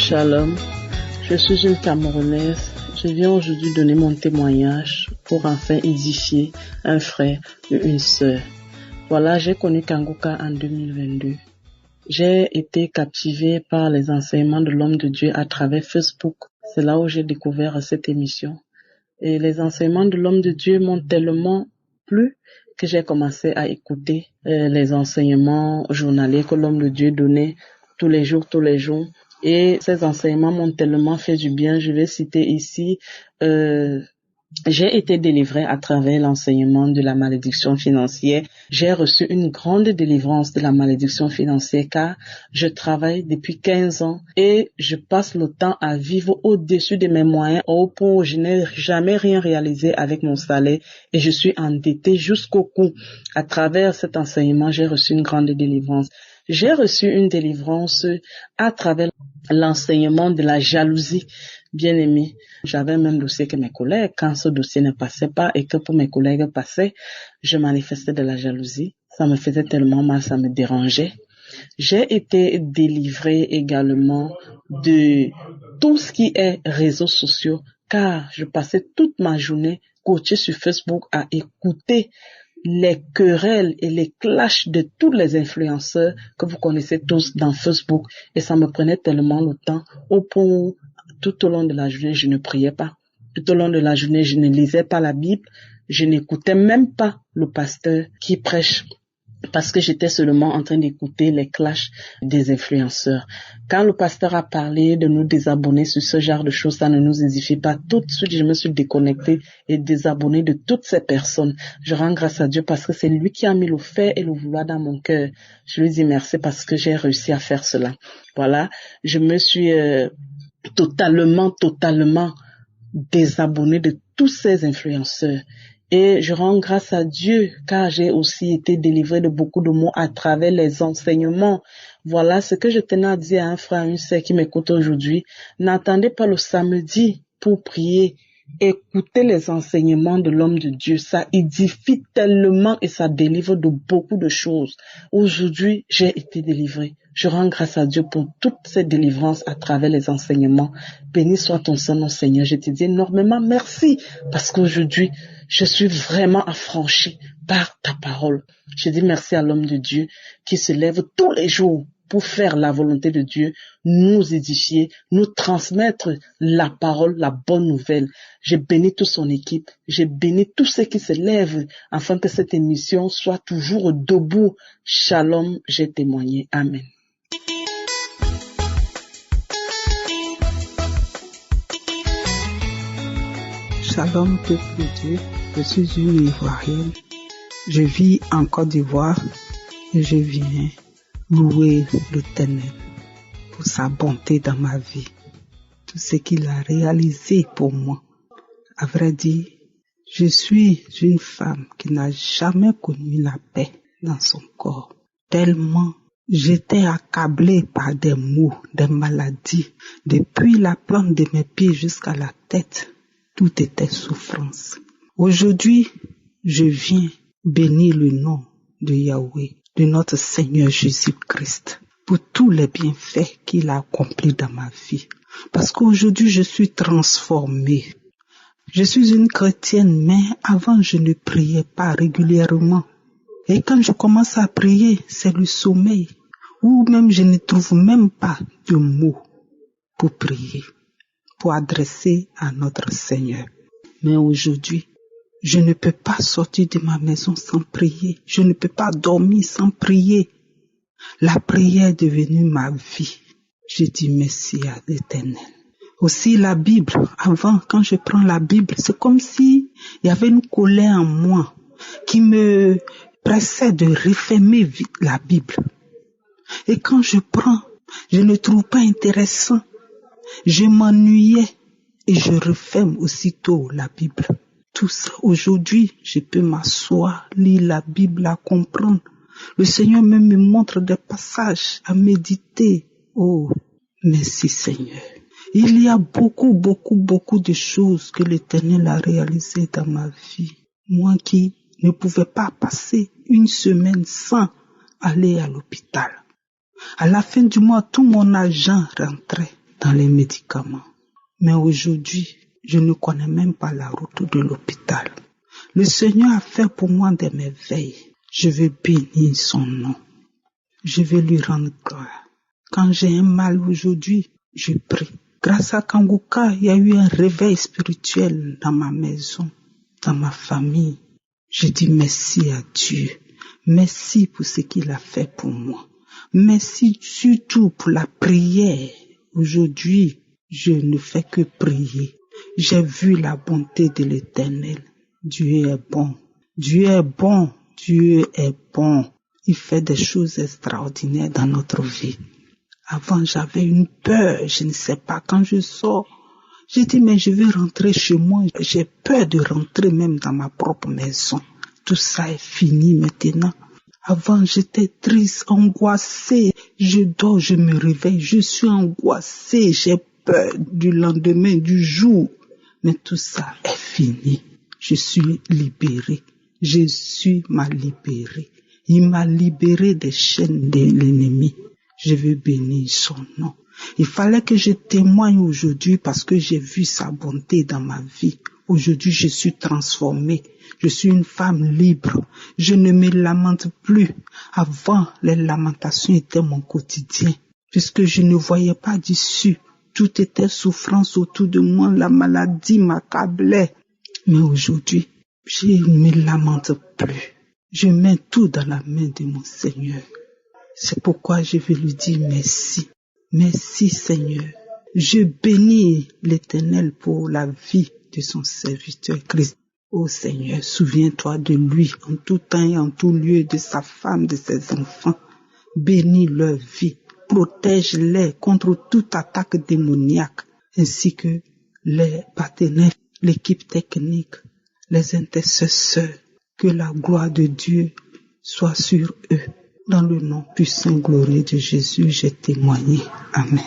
Shalom, je suis une Camerounaise. Je viens aujourd'hui donner mon témoignage pour enfin édifier un frère et une sœur. Voilà, j'ai connu Kanguka en 2022. J'ai été captivée par les enseignements de l'homme de Dieu à travers Facebook. C'est là où j'ai découvert cette émission. Et les enseignements de l'homme de Dieu m'ont tellement plu que j'ai commencé à écouter les enseignements journaliers que l'homme de Dieu donnait tous les jours. Et ces enseignements m'ont tellement fait du bien. Je vais citer ici, j'ai été délivrée à travers l'enseignement de la malédiction financière. J'ai reçu une grande délivrance de la malédiction financière car je travaille depuis 15 ans et je passe le temps à vivre au-dessus de mes moyens au point où je n'ai jamais rien réalisé avec mon salaire et je suis endettée jusqu'au cou. À travers cet enseignement, j'ai reçu une grande délivrance. J'ai reçu une délivrance à travers l'enseignement de la jalousie. Bien aimé, j'avais un même dossier que mes collègues. Quand ce dossier ne passait pas et que pour mes collègues passait, je manifestais de la jalousie. Ça me faisait tellement mal, ça me dérangeait. J'ai été délivrée également de tout ce qui est réseaux sociaux, car je passais toute ma journée coachée sur Facebook à écouter les querelles et les clashs de tous les influenceurs que vous connaissez tous dans Facebook. Et ça me prenait tellement le temps au point où tout au long de la journée, je ne priais pas. Tout au long de la journée, je ne lisais pas la Bible. Je n'écoutais même pas le pasteur qui prêche parce que j'étais seulement en train d'écouter les clashs des influenceurs. Quand le pasteur a parlé de nous désabonner sur ce genre de choses, ça ne nous édifie pas. Tout de suite, je me suis déconnectée et désabonnée de toutes ces personnes. Je rends grâce à Dieu parce que c'est lui qui a mis le faire et le vouloir dans mon cœur. Je lui dis merci parce que j'ai réussi à faire cela. Voilà, je me suis totalement désabonnée de tous ces influenceurs. Et je rends grâce à Dieu car j'ai aussi été délivrée de beaucoup de maux à travers les enseignements. Voilà ce que je tenais à dire à un frère et une sœur qui m'écoute aujourd'hui. N'attendez pas le samedi pour prier. Écoutez les enseignements de l'homme de Dieu. Ça édifie tellement et ça délivre de beaucoup de choses. Aujourd'hui, j'ai été délivrée. Je rends grâce à Dieu pour toutes ces délivrances à travers les enseignements. Béni soit ton Saint-Nom, Seigneur. Je te dis énormément merci parce qu'aujourd'hui, je suis vraiment affranchie par ta parole. Je dis merci à l'homme de Dieu qui se lève tous les jours pour faire la volonté de Dieu, nous édifier, nous transmettre la parole, la bonne nouvelle. Je bénis toute son équipe, je bénis tous ceux qui se lèvent afin que cette émission soit toujours debout. Shalom, j'ai témoigné. Amen. Shalom, peuple de Dieu. Je suis une Ivoirienne. Je vis en Côte d'Ivoire et je viens louer l'Éternel pour sa bonté dans ma vie. Tout ce qu'il a réalisé pour moi. À vrai dire, je suis une femme qui n'a jamais connu la paix dans son corps. Tellement j'étais accablée par des maux, des maladies. Depuis la plante de mes pieds jusqu'à la tête, tout était souffrance. Aujourd'hui, je viens bénir le nom de Yahweh, de notre Seigneur Jésus-Christ, pour tous les bienfaits qu'il a accomplis dans ma vie. Parce qu'aujourd'hui, je suis transformée. Je suis une chrétienne, mais avant, je ne priais pas régulièrement. Et quand je commence à prier, c'est le sommeil, ou même je ne trouve même pas de mots pour prier, pour adresser à notre Seigneur. Mais aujourd'hui, je ne peux pas sortir de ma maison sans prier. Je ne peux pas dormir sans prier. La prière est devenue ma vie. Je dis merci à l'Éternel. Aussi la Bible, avant, quand je prends la Bible, c'est comme si il y avait une colère en moi qui me pressait de refermer la Bible. Et quand je prends, je ne trouve pas intéressant. Je m'ennuyais et je referme aussitôt la Bible. Tout ça, aujourd'hui, je peux m'asseoir, lire la Bible, la comprendre. Le Seigneur même me montre des passages à méditer. Oh, merci Seigneur. Il y a beaucoup de choses que l'Éternel a réalisées dans ma vie. Moi qui ne pouvais pas passer une semaine sans aller à l'hôpital. À la fin du mois, tout mon argent rentrait dans les médicaments. Mais aujourd'hui, je ne connais même pas la route de l'hôpital. Le Seigneur a fait pour moi des merveilles. Je vais bénir son nom. Je vais lui rendre gloire. Quand j'ai un mal aujourd'hui, je prie. Grâce à Kanguka, il y a eu un réveil spirituel dans ma maison, dans ma famille. Je dis merci à Dieu. Merci pour ce qu'il a fait pour moi. Merci surtout pour la prière. Aujourd'hui, je ne fais que prier. J'ai vu la bonté de l'Éternel. Dieu est bon. Dieu est bon. Dieu est bon. Il fait des choses extraordinaires dans notre vie. Avant, j'avais une peur. Je ne sais pas, quand je sors, j'ai dit, mais je vais rentrer chez moi. J'ai peur de rentrer même dans ma propre maison. Tout ça est fini maintenant. Avant, j'étais triste, angoissée. Je dors, je me réveille. Je suis angoissée. J'ai peur du lendemain, du jour. Mais tout ça est fini. Je suis libérée. Jésus m'a libérée. Il m'a libérée des chaînes de l'ennemi. Je veux bénir son nom. Il fallait que je témoigne aujourd'hui parce que j'ai vu sa bonté dans ma vie. Aujourd'hui, je suis transformée. Je suis une femme libre. Je ne me lamente plus. Avant, les lamentations étaient mon quotidien. Puisque je ne voyais pas d'issue. Tout était souffrance autour de moi. La maladie m'accablait. Mais aujourd'hui, je ne me lamente plus. Je mets tout dans la main de mon Seigneur. C'est pourquoi je vais lui dire merci. Merci Seigneur. Je bénis l'Éternel pour la vie de son serviteur Christ. Ô Seigneur, souviens-toi de lui en tout temps et en tout lieu, de sa femme, de ses enfants. Bénis leur vie. Protège-les contre toute attaque démoniaque, ainsi que les partenaires, l'équipe technique, les intercesseurs. Que la gloire de Dieu soit sur eux. Dans le nom puissant glorieux de Jésus, j'ai témoigné. Amen.